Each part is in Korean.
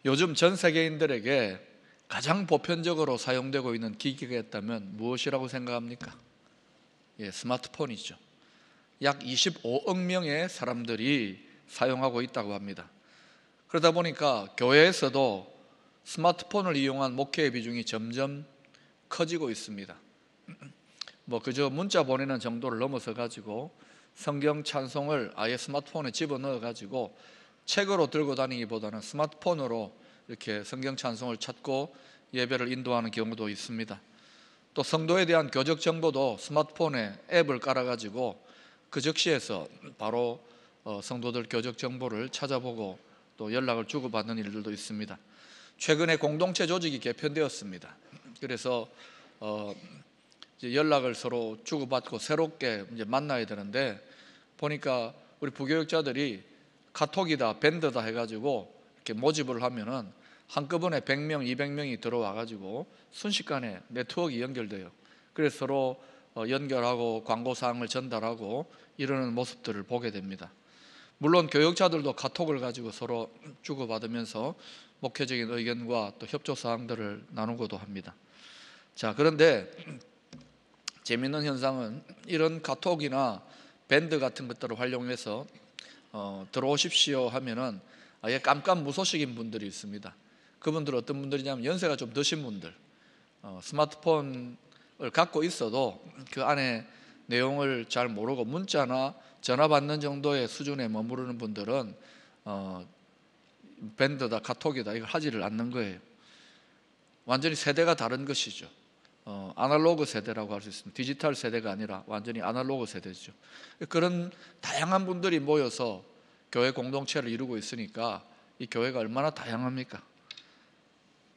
요즘 전 세계인들에게 가장 보편적으로 사용되고 있는 기기가 있다면 무엇이라고 생각합니까? 스마트폰이죠. 약 25억 명의 사람들이 사용하고 있다고 합니다. 그러다 보니까 교회에서도 스마트폰을 이용한 목회의 비중이 점점 커지고 있습니다. 그저 문자 보내는 정도를 넘어서 가지고 성경 찬송을 아예 스마트폰에 집어넣어 가지고 책으로 들고 다니기보다는 스마트폰으로 이렇게 성경 찬송을 찾고 예배를 인도하는 경우도 있습니다. 또 성도에 대한 교적 정보도 스마트폰에 앱을 깔아 가지고 그 즉시에서 바로 성도들 교적 정보를 찾아보고 또 연락을 주고받는 일들도 있습니다. 최근에 공동체 조직이 개편되었습니다. 그래서 이제 연락을 서로 주고받고 새롭게 이제 만나야 되는데, 보니까 우리 부교육자들이 카톡이다 밴드다 해가지고 이렇게 모집을 하면은 한꺼번에 100명, 200명이 들어와 가지고 순식간에 네트워크가 연결돼요. 그래서 서로 연결하고 광고사항을 전달하고 이러는 모습들을 보게 됩니다. 물론 교육자들도 카톡을 가지고 서로 주고받으면서 목회적인 의견과 또 협조사항들을 나누고도 합니다. 자, 그런데 재미있는 현상은 이런 카톡이나 밴드 같은 것들을 활용해서 들어오십시오 하면은 아예 깜깜무소식인 분들이 있습니다. 그분들은 어떤 분들이냐면 연세가 좀 드신 분들, 스마트폰을 갖고 있어도 그 안에 내용을 잘 모르고 문자나 전화 받는 정도의 수준에 머무르는 분들은 밴드다 카톡이다 이걸 하지를 않는 거예요. 완전히 세대가 다른 것이죠. 아날로그 세대라고 할 수 있습니다. 디지털 세대가 아니라 완전히 아날로그 세대죠. 그런 다양한 분들이 모여서 교회 공동체를 이루고 있으니까 이 교회가 얼마나 다양합니까?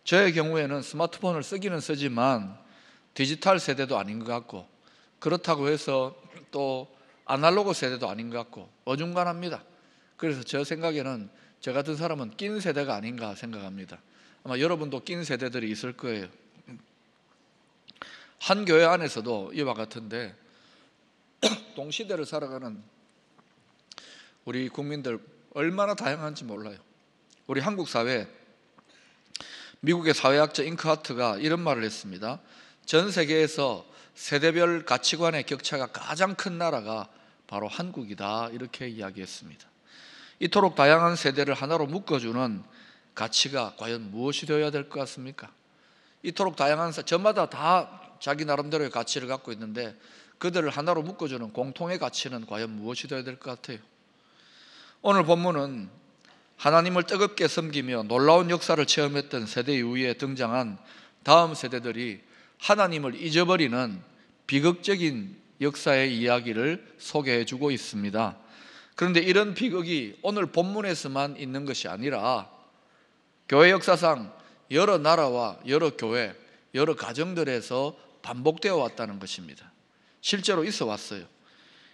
저의 경우에는 스마트폰을 쓰기는 쓰지만 디지털 세대도 아닌 것 같고, 그렇다고 해서 또 아날로그 세대도 아닌 것 같고 어중간합니다. 그래서 제 생각에는 저 같은 사람은 낀 세대가 아닌가 생각합니다. 아마 여러분도 낀 세대들이 있을 거예요. 한 교회 안에서도 이와 같은데 동시대를 살아가는 우리 국민들 얼마나 다양한지 몰라요. 우리 한국 사회, 미국의 사회학자 잉크하트가 이런 말을 했습니다. 전 세계에서 세대별 가치관의 격차가 가장 큰 나라가 바로 한국이다, 이렇게 이야기했습니다. 이토록 다양한 세대를 하나로 묶어주는 가치가 과연 무엇이 되어야 될 것 같습니까? 이토록 다양한 저마다 다 자기 나름대로의 가치를 갖고 있는데 그들을 하나로 묶어주는 공통의 가치는 과연 무엇이 되어야 될 것 같아요? 오늘 본문은 하나님을 뜨겁게 섬기며 놀라운 역사를 체험했던 세대 이후에 등장한 다음 세대들이 하나님을 잊어버리는 비극적인 역사의 이야기를 소개해주고 있습니다. 그런데 이런 비극이 오늘 본문에서만 있는 것이 아니라 교회 역사상 여러 나라와 여러 교회, 여러 가정들에서 반복되어 왔다는 것입니다. 실제로 있어 왔어요.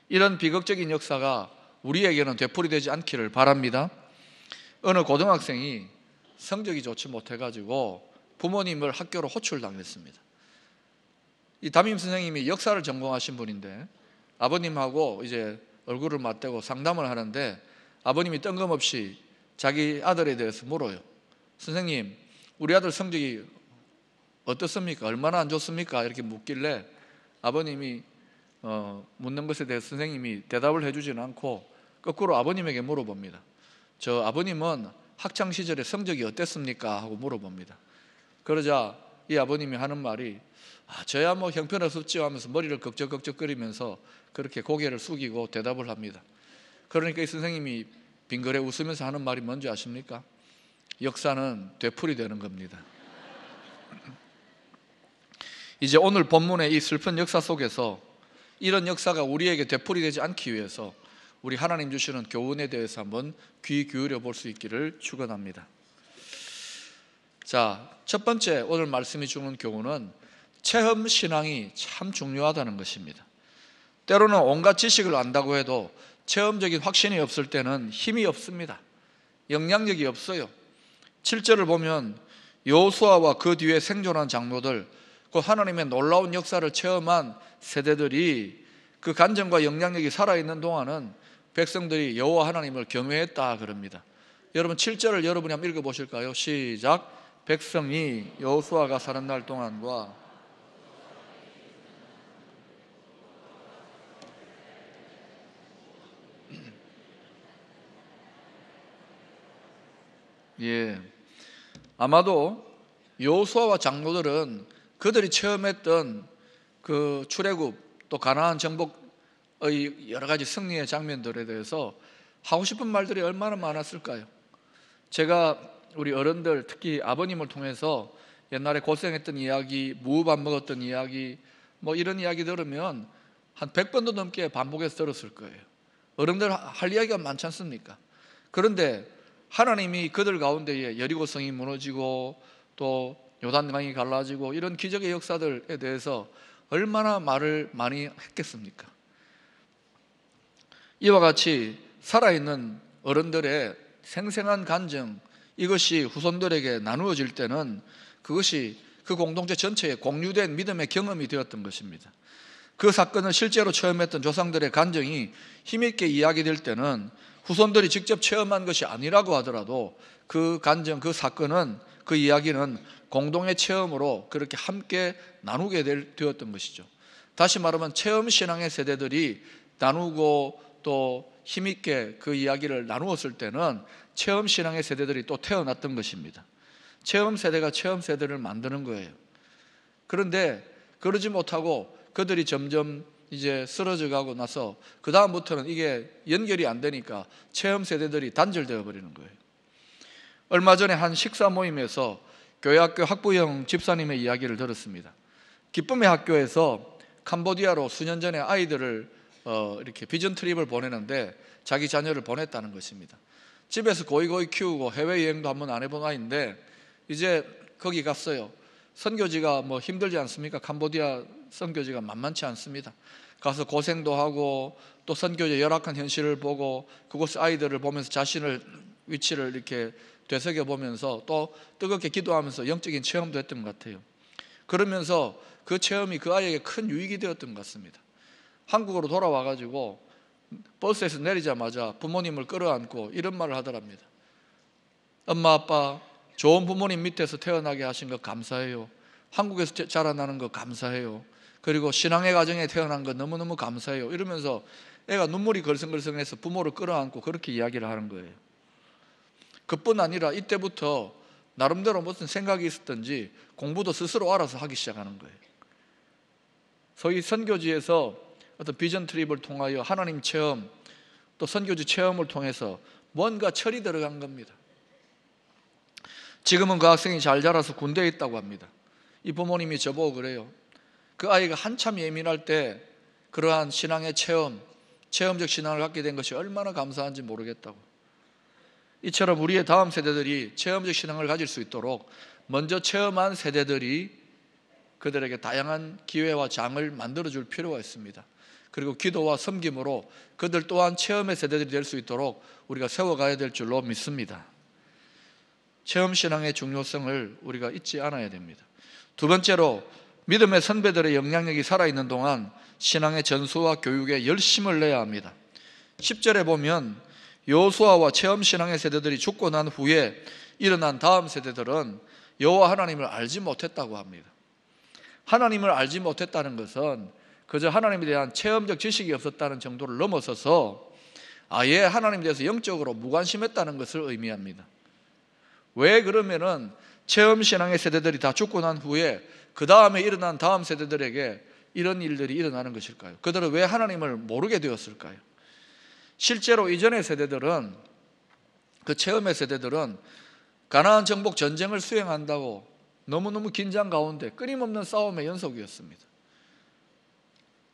이런 비극적인 역사가 우리에게는 되풀이되지 않기를 바랍니다. 어느 고등학생이 성적이 좋지 못해가지고 부모님을 학교로 호출당했습니다. 이 담임 선생님이 역사를 전공하신 분인데 아버님하고 이제 얼굴을 맞대고 상담을 하는데 아버님이 뜬금없이 자기 아들에 대해서 물어요. 선생님, 우리 아들 성적이 어떻습니까? 얼마나 안 좋습니까? 이렇게 묻길래 아버님이 묻는 것에 대해서 선생님이 대답을 해주지는 않고 거꾸로 아버님에게 물어봅니다. 저 아버님은 학창시절에 성적이 어땠습니까? 하고 물어봅니다. 그러자 이 아버님이 하는 말이 저야 뭐 형편없었지요 하면서 머리를 걱적걱적거리면서 그렇게 고개를 숙이고 대답을 합니다. 그러니까 이 선생님이 빙그레 웃으면서 하는 말이 뭔지 아십니까? 역사는 되풀이되는 겁니다. 이제 오늘 본문의 이 슬픈 역사 속에서 이런 역사가 우리에게 되풀이되지 않기 위해서 우리 하나님 주시는 교훈에 대해서 한번 귀 기울여 볼 수 있기를 축원합니다. 자, 첫 번째 오늘 말씀이 주는 교훈은 체험 신앙이 참 중요하다는 것입니다. 때로는 온갖 지식을 안다고 해도 체험적인 확신이 없을 때는 힘이 없습니다. 영향력이 없어요. 7절을 보면 여호수아와 그 뒤에 생존한 장로들, 그 하나님의 놀라운 역사를 체험한 세대들이 그 간증과 영향력이 살아있는 동안은 백성들이 여호와 하나님을 경외했다 그럽니다. 여러분 7절을 여러분이 한번 읽어보실까요? 시작. 백성이 여호수아가 사는 날 동안과 아마도 여호수아와 장로들은 그들이 체험했던 그 출애굽 또 가나안 정복의 여러 가지 승리의 장면들에 대해서 하고 싶은 말들이 얼마나 많았을까요? 제가 우리 어른들, 특히 아버님을 통해서 옛날에 고생했던 이야기, 무밥 먹었던 이야기, 뭐 이런 이야기 들으면 한 100번도 넘게 반복해서 들었을 거예요. 어른들 할 이야기가 많지 않습니까? 그런데 하나님이 그들 가운데에 여리고성이 무너지고 또 요단강이 갈라지고 이런 기적의 역사들에 대해서 얼마나 말을 많이 했겠습니까? 이와 같이 살아있는 어른들의 생생한 간증, 이것이 후손들에게 나누어질 때는 그것이 그 공동체 전체에 공유된 믿음의 경험이 되었던 것입니다. 그 사건을 실제로 체험했던 조상들의 간증이 힘있게 이야기될 때는 후손들이 직접 체험한 것이 아니라고 하더라도 그 간증, 그 사건은, 그 이야기는 공동의 체험으로 그렇게 함께 나누게 되었던 것이죠. 다시 말하면 체험신앙의 세대들이 나누고 또 힘있게 그 이야기를 나누었을 때는 체험신앙의 세대들이 또 태어났던 것입니다. 체험세대가 체험세대를 만드는 거예요. 그런데 그러지 못하고 그들이 점점 이제 쓰러져 가고 나서 그 다음부터는 이게 연결이 안 되니까 체험세대들이 단절되어 버리는 거예요. 얼마 전에 한 식사 모임에서 교회학교 학부형 집사님의 이야기를 들었습니다. 기쁨의 학교에서 캄보디아로 수년 전에 아이들을 이렇게 비전 트립을 보내는데 자기 자녀를 보냈다는 것입니다. 집에서 고이고이 키우고 해외여행도 한번 안 해본 아이인데 이제 거기 갔어요. 선교지가 뭐 힘들지 않습니까? 캄보디아 선교지가 만만치 않습니다. 가서 고생도 하고 또 선교지의 열악한 현실을 보고 그곳 아이들을 보면서 자신을 위치를 이렇게 되새겨 보면서 또 뜨겁게 기도하면서 영적인 체험도 했던 것 같아요. 그러면서 그 체험이 그 아이에게 큰 유익이 되었던 것 같습니다. 한국으로 돌아와 가지고 버스에서 내리자마자 부모님을 끌어안고 이런 말을 하더랍니다. 엄마 아빠 좋은 부모님 밑에서 태어나게 하신 것 감사해요. 한국에서 자라나는 것 감사해요. 그리고 신앙의 가정에 태어난 것 너무너무 감사해요. 이러면서 애가 눈물이 걸성걸성해서 부모를 끌어안고 그렇게 이야기를 하는 거예요. 그뿐 아니라 이때부터 나름대로 무슨 생각이 있었던지 공부도 스스로 알아서 하기 시작하는 거예요. 소위 선교지에서 어떤 비전 트립을 통하여 하나님 체험 또 선교지 체험을 통해서 뭔가 철이 들어간 겁니다. 지금은 그 학생이 잘 자라서 군대에 있다고 합니다. 이 부모님이 저보고 그래요. 그 아이가 한참 예민할 때 그러한 신앙의 체험적 신앙을 갖게 된 것이 얼마나 감사한지 모르겠다고. 이처럼 우리의 다음 세대들이 체험적 신앙을 가질 수 있도록 먼저 체험한 세대들이 그들에게 다양한 기회와 장을 만들어줄 필요가 있습니다. 그리고 기도와 섬김으로 그들 또한 체험의 세대들이 될 수 있도록 우리가 세워가야 될 줄로 믿습니다. 체험신앙의 중요성을 우리가 잊지 않아야 됩니다. 두 번째로 믿음의 선배들의 영향력이 살아있는 동안 신앙의 전수와 교육에 열심을 내야 합니다. 10절에 보면 여호수아와 체험신앙의 세대들이 죽고 난 후에 일어난 다음 세대들은 여호와 하나님을 알지 못했다고 합니다. 하나님을 알지 못했다는 것은 그저 하나님에 대한 체험적 지식이 없었다는 정도를 넘어서서 아예 하나님에 대해서 영적으로 무관심했다는 것을 의미합니다. 왜 그러면은 체험신앙의 세대들이 다 죽고 난 후에 그 다음에 일어난 다음 세대들에게 이런 일들이 일어나는 것일까요? 그들은 왜 하나님을 모르게 되었을까요? 실제로 이전의 세대들은, 그 체험의 세대들은 가나안 정복 전쟁을 수행한다고 너무너무 긴장 가운데 끊임없는 싸움의 연속이었습니다.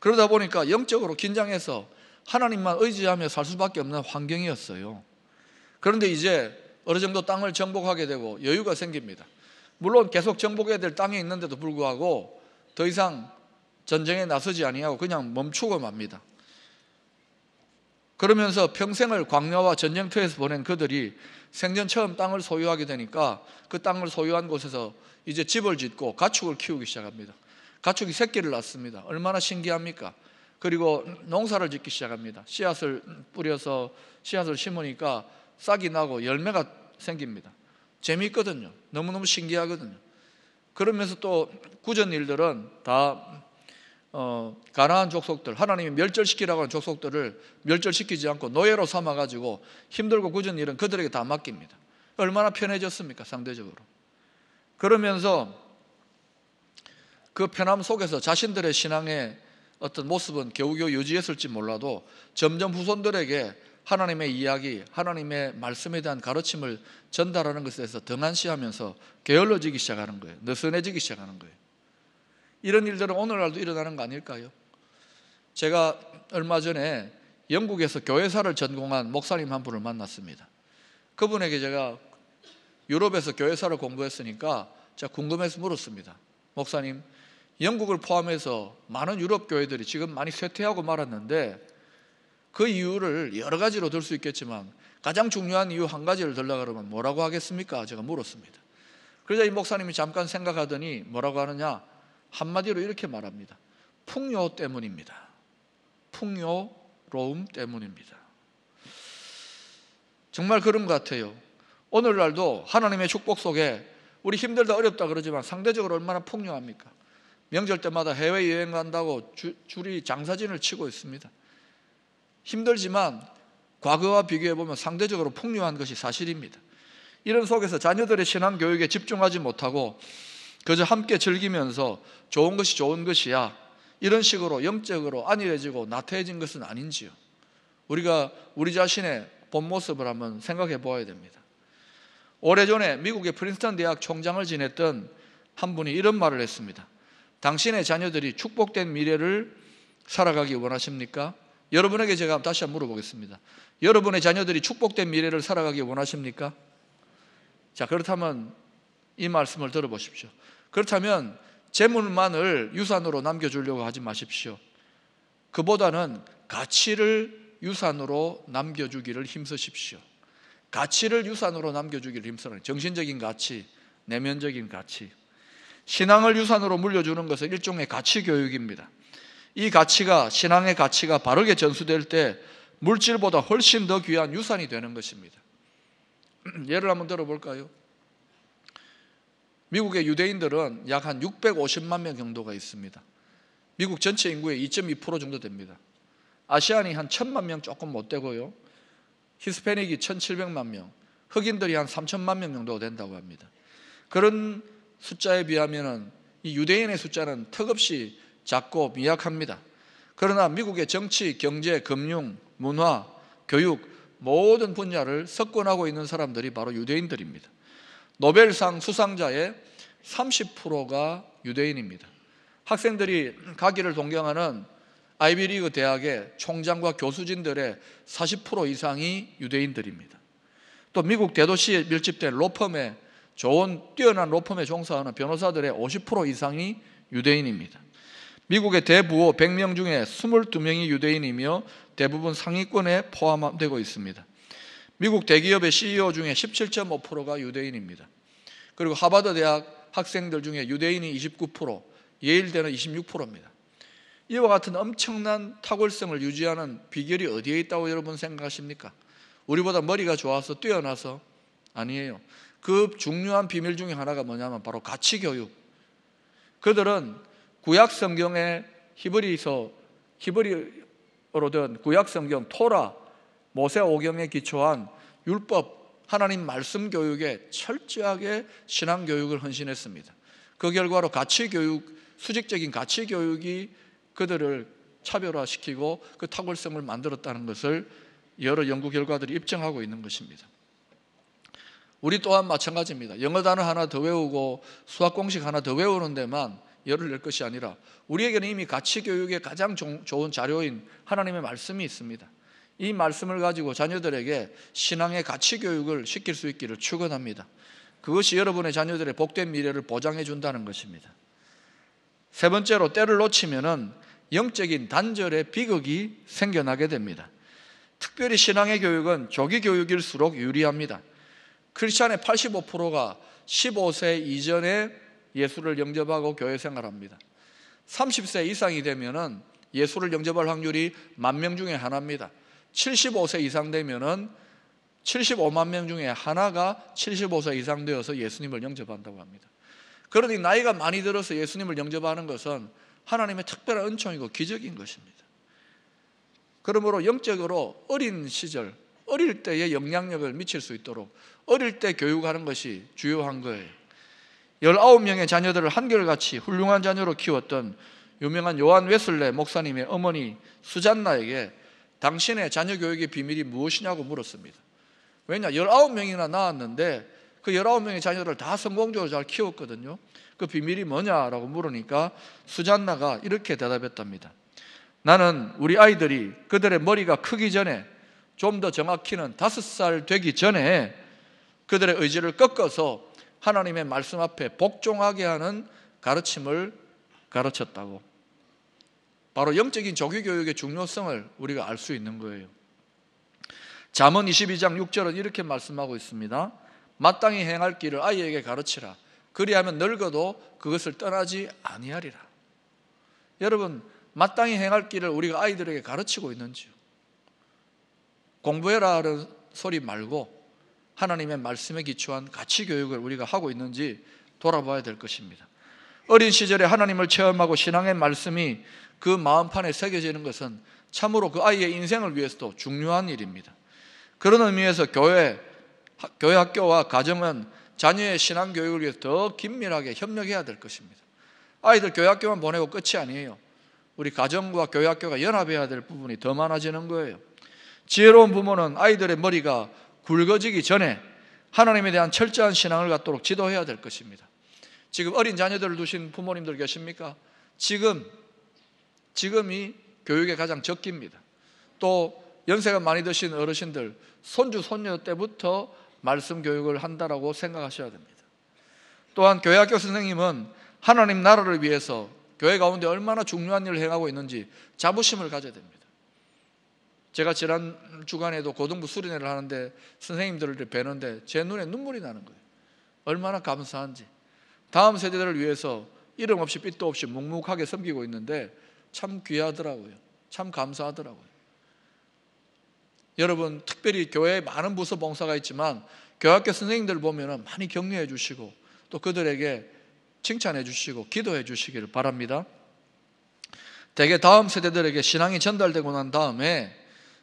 그러다 보니까 영적으로 긴장해서 하나님만 의지하며 살 수밖에 없는 환경이었어요. 그런데 이제 어느 정도 땅을 정복하게 되고 여유가 생깁니다. 물론 계속 정복해야 될 땅이 있는데도 불구하고 더 이상 전쟁에 나서지 아니하고 그냥 멈추고 맙니다. 그러면서 평생을 광야와 전쟁터에서 보낸 그들이 생전 처음 땅을 소유하게 되니까 그 땅을 소유한 곳에서 이제 집을 짓고 가축을 키우기 시작합니다. 가축이 새끼를 낳습니다. 얼마나 신기합니까? 그리고 농사를 짓기 시작합니다. 씨앗을 뿌려서 씨앗을 심으니까 싹이 나고 열매가 생깁니다. 재미있거든요. 너무너무 신기하거든요. 그러면서 또 구전 일들은 다 가나안 족속들, 하나님이 멸절시키라고 하는 족속들을 멸절시키지 않고 노예로 삼아가지고 힘들고 굳은 일은 그들에게 다 맡깁니다. 얼마나 편해졌습니까? 상대적으로. 그러면서 그 편함 속에서 자신들의 신앙의 어떤 모습은 겨우겨우 유지했을지 몰라도 점점 후손들에게 하나님의 이야기, 하나님의 말씀에 대한 가르침을 전달하는 것에 대해서 등한시하면서 게을러지기 시작하는 거예요. 느슨해지기 시작하는 거예요. 이런 일들은 오늘날도 일어나는 거 아닐까요? 제가 얼마 전에 영국에서 교회사를 전공한 목사님 한 분을 만났습니다. 그분에게 제가 유럽에서 교회사를 공부했으니까 제가 궁금해서 물었습니다. 목사님, 영국을 포함해서 많은 유럽 교회들이 지금 많이 쇠퇴하고 말았는데 그 이유를 여러 가지로 들 수 있겠지만 가장 중요한 이유 한 가지를 들라 그러면 뭐라고 하겠습니까? 제가 물었습니다. 그러자 이 목사님이 잠깐 생각하더니 뭐라고 하느냐? 한마디로 이렇게 말합니다. 풍요 때문입니다. 풍요로움 때문입니다. 정말 그런 것 같아요. 오늘날도 하나님의 축복 속에 우리 힘들다 어렵다 그러지만 상대적으로 얼마나 풍요합니까? 명절 때마다 해외여행 간다고 줄이 장사진을 치고 있습니다. 힘들지만 과거와 비교해보면 상대적으로 풍요한 것이 사실입니다. 이런 속에서 자녀들의 신앙교육에 집중하지 못하고 그저 함께 즐기면서 좋은 것이 좋은 것이야 이런 식으로 영적으로 안일해지고 나태해진 것은 아닌지요. 우리가 우리 자신의 본 모습을 한번 생각해 보아야 됩니다. 오래전에 미국의 프린스턴 대학 총장을 지냈던 한 분이 이런 말을 했습니다. 당신의 자녀들이 축복된 미래를 살아가기 원하십니까? 여러분에게 제가 다시 한번 물어보겠습니다. 여러분의 자녀들이 축복된 미래를 살아가기 원하십니까? 자, 그렇다면 이 말씀을 들어보십시오. 그렇다면 재물만을 유산으로 남겨주려고 하지 마십시오. 그보다는 가치를 유산으로 남겨주기를 힘쓰십시오. 가치를 유산으로 남겨주기를 힘쓰는 정신적인 가치, 내면적인 가치. 신앙을 유산으로 물려주는 것은 일종의 가치 교육입니다. 이 가치가, 신앙의 가치가 바르게 전수될 때 물질보다 훨씬 더 귀한 유산이 되는 것입니다. 예를 한번 들어볼까요? 미국의 유대인들은 약 한 650만 명 정도가 있습니다. 미국 전체 인구의 2.2% 정도 됩니다. 아시안이 한 1000만 명 조금 못 되고요. 히스패닉이 1700만 명, 흑인들이 한 3000만 명 정도 된다고 합니다. 그런 숫자에 비하면 이 유대인의 숫자는 턱없이 작고 미약합니다. 그러나 미국의 정치, 경제, 금융, 문화, 교육 모든 분야를 석권하고 있는 사람들이 바로 유대인들입니다. 노벨상 수상자의 30%가 유대인입니다. 학생들이 가기를 동경하는 아이비리그 대학의 총장과 교수진들의 40% 이상이 유대인들입니다. 또 미국 대도시에 밀집된 로펌에 좋은 뛰어난 로펌에 종사하는 변호사들의 50% 이상이 유대인입니다. 미국의 대부호 100명 중에 22명이 유대인이며 대부분 상위권에 포함되고 있습니다. 미국 대기업의 CEO 중에 17.5%가 유대인입니다. 그리고 하버드 대학 학생들 중에 유대인이 29%, 예일대는 26%입니다. 이와 같은 엄청난 탁월성을 유지하는 비결이 어디에 있다고 여러분 생각하십니까? 우리보다 머리가 좋아서 뛰어나서? 아니에요. 그 중요한 비밀 중에 하나가 뭐냐면 바로 가치교육. 그들은 구약 성경의 히브리어로 된 구약 성경 토라, 모세 오경에 기초한 율법, 하나님 말씀 교육에 철저하게 신앙 교육을 헌신했습니다. 그 결과로 가치 교육, 수직적인 가치 교육이 그들을 차별화시키고 그 탁월성을 만들었다는 것을 여러 연구 결과들이 입증하고 있는 것입니다. 우리 또한 마찬가지입니다. 영어 단어 하나 더 외우고 수학 공식 하나 더 외우는 데만 열을 낼 것이 아니라 우리에게는 이미 가치 교육의 가장 좋은 자료인 하나님의 말씀이 있습니다. 이 말씀을 가지고 자녀들에게 신앙의 가치 교육을 시킬 수 있기를 축원합니다. 그것이 여러분의 자녀들의 복된 미래를 보장해 준다는 것입니다. 세 번째로, 때를 놓치면은 영적인 단절의 비극이 생겨나게 됩니다. 특별히 신앙의 교육은 조기 교육일수록 유리합니다. 크리스찬의 85%가 15세 이전에 예수를 영접하고 교회 생활합니다. 30세 이상이 되면은 예수를 영접할 확률이 10,000명 중에 하나입니다. 75세 이상 되면은 75만 명 중에 하나가 75세 이상 되어서 예수님을 영접한다고 합니다. 그러니 나이가 많이 들어서 예수님을 영접하는 것은 하나님의 특별한 은총이고 기적인 것입니다. 그러므로 영적으로 어린 시절, 어릴 때의 영향력을 미칠 수 있도록 어릴 때 교육하는 것이 주요한 거예요. 19명의 자녀들을 한결같이 훌륭한 자녀로 키웠던 유명한 요한 웨슬레 목사님의 어머니 수잔나에게 당신의 자녀 교육의 비밀이 무엇이냐고 물었습니다. 왜냐? 19명이나 낳았는데 그 19명의 자녀를 다 성공적으로 잘 키웠거든요. 그 비밀이 뭐냐라고 물으니까 수잔나가 이렇게 대답했답니다. 나는 우리 아이들이 그들의 머리가 크기 전에, 좀 더 정확히는 5살 되기 전에 그들의 의지를 꺾어서 하나님의 말씀 앞에 복종하게 하는 가르침을 가르쳤다고. 바로 영적인 조기교육의 중요성을 우리가 알 수 있는 거예요. 잠언 22장 6절은 이렇게 말씀하고 있습니다. 마땅히 행할 길을 아이에게 가르치라. 그리하면 늙어도 그것을 떠나지 아니하리라. 여러분, 마땅히 행할 길을 우리가 아이들에게 가르치고 있는지요? 공부해라 하는 소리 말고 하나님의 말씀에 기초한 가치 교육을 우리가 하고 있는지 돌아봐야 될 것입니다. 어린 시절에 하나님을 체험하고 신앙의 말씀이 그 마음판에 새겨지는 것은 참으로 그 아이의 인생을 위해서도 중요한 일입니다. 그런 의미에서 교회 학교와 가정은 자녀의 신앙 교육을 위해서 더 긴밀하게 협력해야 될 것입니다. 아이들 교회 학교만 보내고 끝이 아니에요. 우리 가정과 교회 학교가 연합해야 될 부분이 더 많아지는 거예요. 지혜로운 부모는 아이들의 머리가 굵어지기 전에 하나님에 대한 철저한 신앙을 갖도록 지도해야 될 것입니다. 지금 어린 자녀들을 두신 부모님들 계십니까? 지금이 교육의 가장 적기입니다. 또 연세가 많이 드신 어르신들, 손주 손녀 때부터 말씀 교육을 한다라고 생각하셔야 됩니다. 또한 교회학교 선생님은 하나님 나라를 위해서 교회 가운데 얼마나 중요한 일을 행하고 있는지 자부심을 가져야 됩니다. 제가 지난 주간에도 고등부 수련회를 하는데 선생님들을 뵈는데 제 눈에 눈물이 나는 거예요. 얼마나 감사한지. 다음 세대들을 위해서 이름 없이 삐도 없이 묵묵하게 섬기고 있는데 참 귀하더라고요. 참 감사하더라고요. 여러분, 특별히 교회에 많은 부서 봉사가 있지만 교회학교 선생님들 보면 많이 격려해 주시고 또 그들에게 칭찬해 주시고 기도해 주시기를 바랍니다. 대개 다음 세대들에게 신앙이 전달되고 난 다음에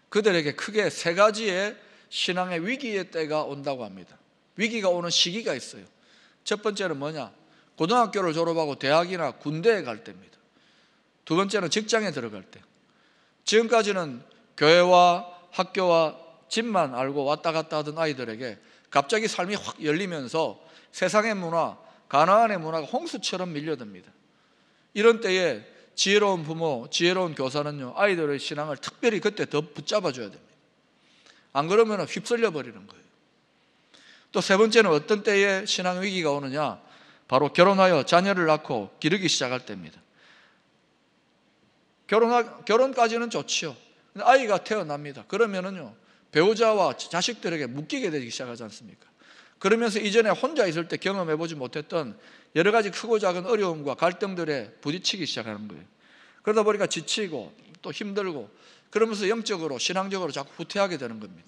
그들에게 크게 3가지의 신앙의 위기의 때가 온다고 합니다. 위기가 오는 시기가 있어요. 첫 번째는 뭐냐? 고등학교를 졸업하고 대학이나 군대에 갈 때입니다. 두 번째는 직장에 들어갈 때. 지금까지는 교회와 학교와 집만 알고 왔다 갔다 하던 아이들에게 갑자기 삶이 확 열리면서 세상의 문화, 가나안의 문화가 홍수처럼 밀려듭니다. 이런 때에 지혜로운 부모, 지혜로운 교사는요, 아이들의 신앙을 특별히 그때 더 붙잡아 줘야 됩니다. 안 그러면 휩쓸려 버리는 거예요. 또 3번째는 어떤 때에 신앙 위기가 오느냐? 바로 결혼하여 자녀를 낳고 기르기 시작할 때입니다. 결혼까지는 좋지요. 근데 아이가 태어납니다. 그러면은요, 배우자와 자식들에게 묶이게 되기 시작하지 않습니까? 그러면서 이전에 혼자 있을 때 경험해보지 못했던 여러 가지 크고 작은 어려움과 갈등들에 부딪히기 시작하는 거예요. 그러다 보니까 지치고 또 힘들고 그러면서 영적으로 신앙적으로 자꾸 후퇴하게 되는 겁니다.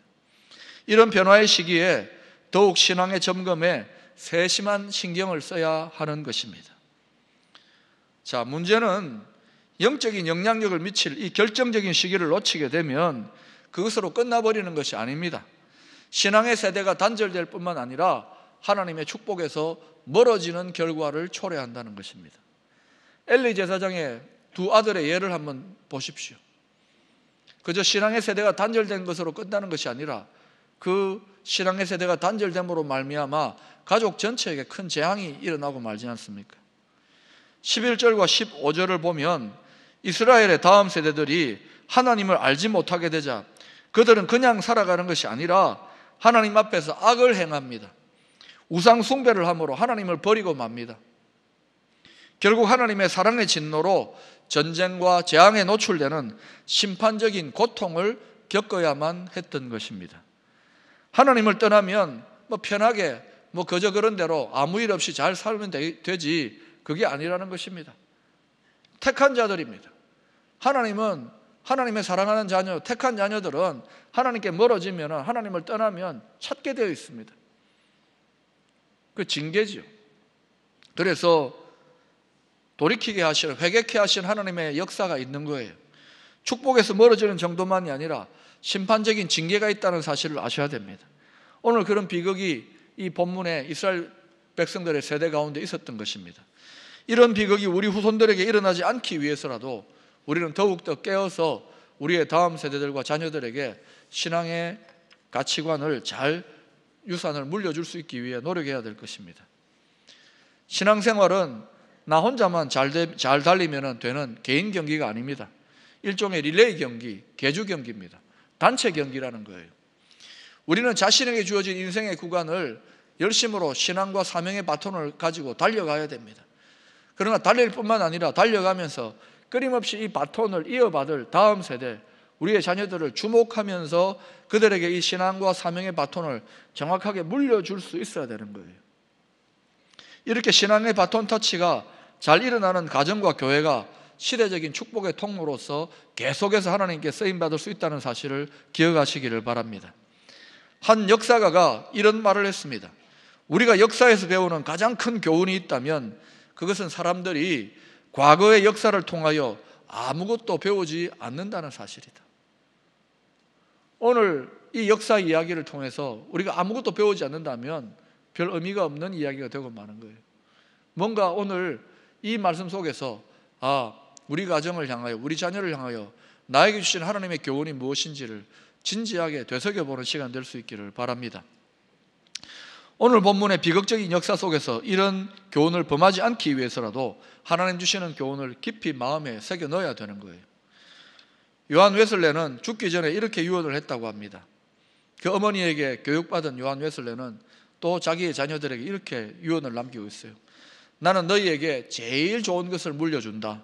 이런 변화의 시기에 더욱 신앙의 점검에 세심한 신경을 써야 하는 것입니다. 자, 문제는 영적인 영향력을 미칠 이 결정적인 시기를 놓치게 되면 그것으로 끝나버리는 것이 아닙니다. 신앙의 세대가 단절될 뿐만 아니라 하나님의 축복에서 멀어지는 결과를 초래한다는 것입니다. 엘리 제사장의 2 아들의 예를 한번 보십시오. 그저 신앙의 세대가 단절된 것으로 끝나는 것이 아니라 그 신앙의 세대가 단절됨으로 말미암아 가족 전체에게 큰 재앙이 일어나고 말지 않습니까? 11절과 15절을 보면 이스라엘의 다음 세대들이 하나님을 알지 못하게 되자 그들은 그냥 살아가는 것이 아니라 하나님 앞에서 악을 행합니다. 우상 숭배를 함으로 하나님을 버리고 맙니다. 결국 하나님의 사랑의 진노로 전쟁과 재앙에 노출되는 심판적인 고통을 겪어야만 했던 것입니다. 하나님을 떠나면 편하게 그저 그런 대로 아무 일 없이 잘 살면 되지, 그게 아니라는 것입니다. 택한 자들입니다. 하나님은 하나님의 사랑하는 자녀, 택한 자녀들은 하나님께 멀어지면, 하나님을 떠나면 찾게 되어 있습니다. 그 징계죠. 그래서 돌이키게 하시는, 회개케 하신 하나님의 역사가 있는 거예요. 축복에서 멀어지는 정도만이 아니라 심판적인 징계가 있다는 사실을 아셔야 됩니다. 오늘 그런 비극이 이 본문에 이스라엘 백성들의 세대 가운데 있었던 것입니다. 이런 비극이 우리 후손들에게 일어나지 않기 위해서라도 우리는 더욱더 깨어서 우리의 다음 세대들과 자녀들에게 신앙의 가치관을 잘 유산을 물려줄 수 있기 위해 노력해야 될 것입니다. 신앙생활은 나 혼자만 잘 달리면 되는 개인 경기가 아닙니다. 일종의 릴레이 경기, 계주 경기입니다. 단체 경기라는 거예요. 우리는 자신에게 주어진 인생의 구간을 열심으로 신앙과 사명의 바톤을 가지고 달려가야 됩니다. 그러나 달릴 뿐만 아니라 달려가면서 끊임없이 이 바톤을 이어받을 다음 세대, 우리의 자녀들을 주목하면서 그들에게 이 신앙과 사명의 바톤을 정확하게 물려줄 수 있어야 되는 거예요. 이렇게 신앙의 바톤 터치가 잘 일어나는 가정과 교회가 시대적인 축복의 통로로서 계속해서 하나님께 쓰임받을 수 있다는 사실을 기억하시기를 바랍니다. 한 역사가가 이런 말을 했습니다. 우리가 역사에서 배우는 가장 큰 교훈이 있다면 그것은 사람들이 과거의 역사를 통하여 아무것도 배우지 않는다는 사실이다. 오늘 이 역사 이야기를 통해서 우리가 아무것도 배우지 않는다면 별 의미가 없는 이야기가 되고 마는 거예요. 뭔가 오늘 이 말씀 속에서 우리 가정을 향하여, 우리 자녀를 향하여 나에게 주신 하나님의 교훈이 무엇인지를 진지하게 되새겨보는 시간 될 수 있기를 바랍니다. 오늘 본문의 비극적인 역사 속에서 이런 교훈을 범하지 않기 위해서라도 하나님 주시는 교훈을 깊이 마음에 새겨 넣어야 되는 거예요. 요한 웨슬레는 죽기 전에 이렇게 유언을 했다고 합니다. 그 어머니에게 교육받은 요한 웨슬레는 또 자기의 자녀들에게 이렇게 유언을 남기고 있어요. 나는 너희에게 제일 좋은 것을 물려준다.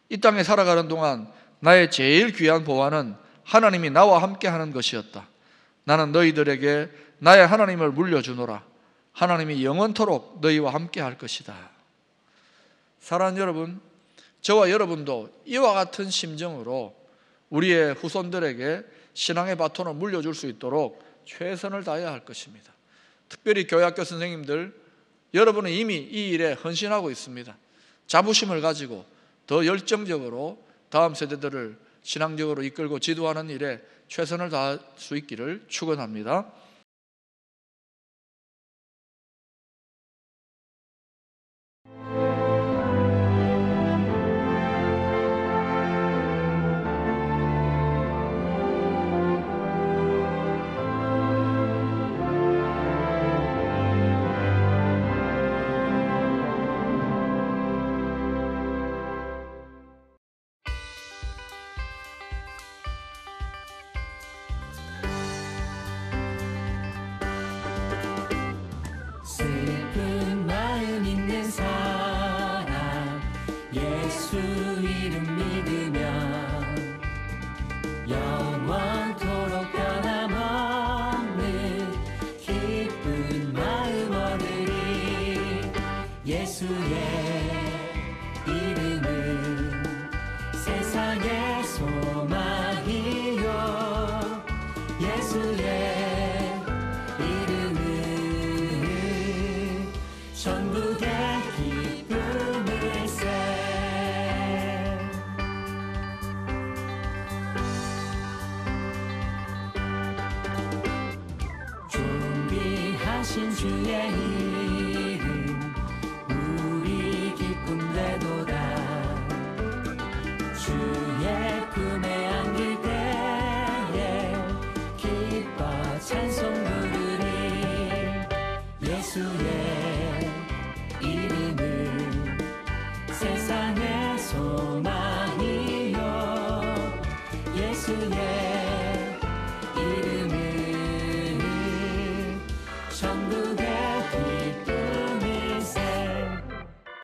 이 땅에 살아가는 동안 나의 제일 귀한 보화는 하나님이 나와 함께 하는 것이었다. 나는 너희들에게 나의 하나님을 물려주노라. 하나님이 영원토록 너희와 함께 할 것이다. 사랑하는 여러분, 저와 여러분도 이와 같은 심정으로 우리의 후손들에게 신앙의 바톤을 물려줄 수 있도록 최선을 다해야 할 것입니다. 특별히 교회학교 선생님들, 여러분은 이미 이 일에 헌신하고 있습니다. 자부심을 가지고 더 열정적으로 다음 세대들을 신앙적으로 이끌고 지도하는 일에 최선을 다할 수 있기를 축원합니다. 슬픈 마음 있는 사람 예수 이름 믿으면 영원토록 변함없는 기쁜 마음 얻으리. 예수의 이름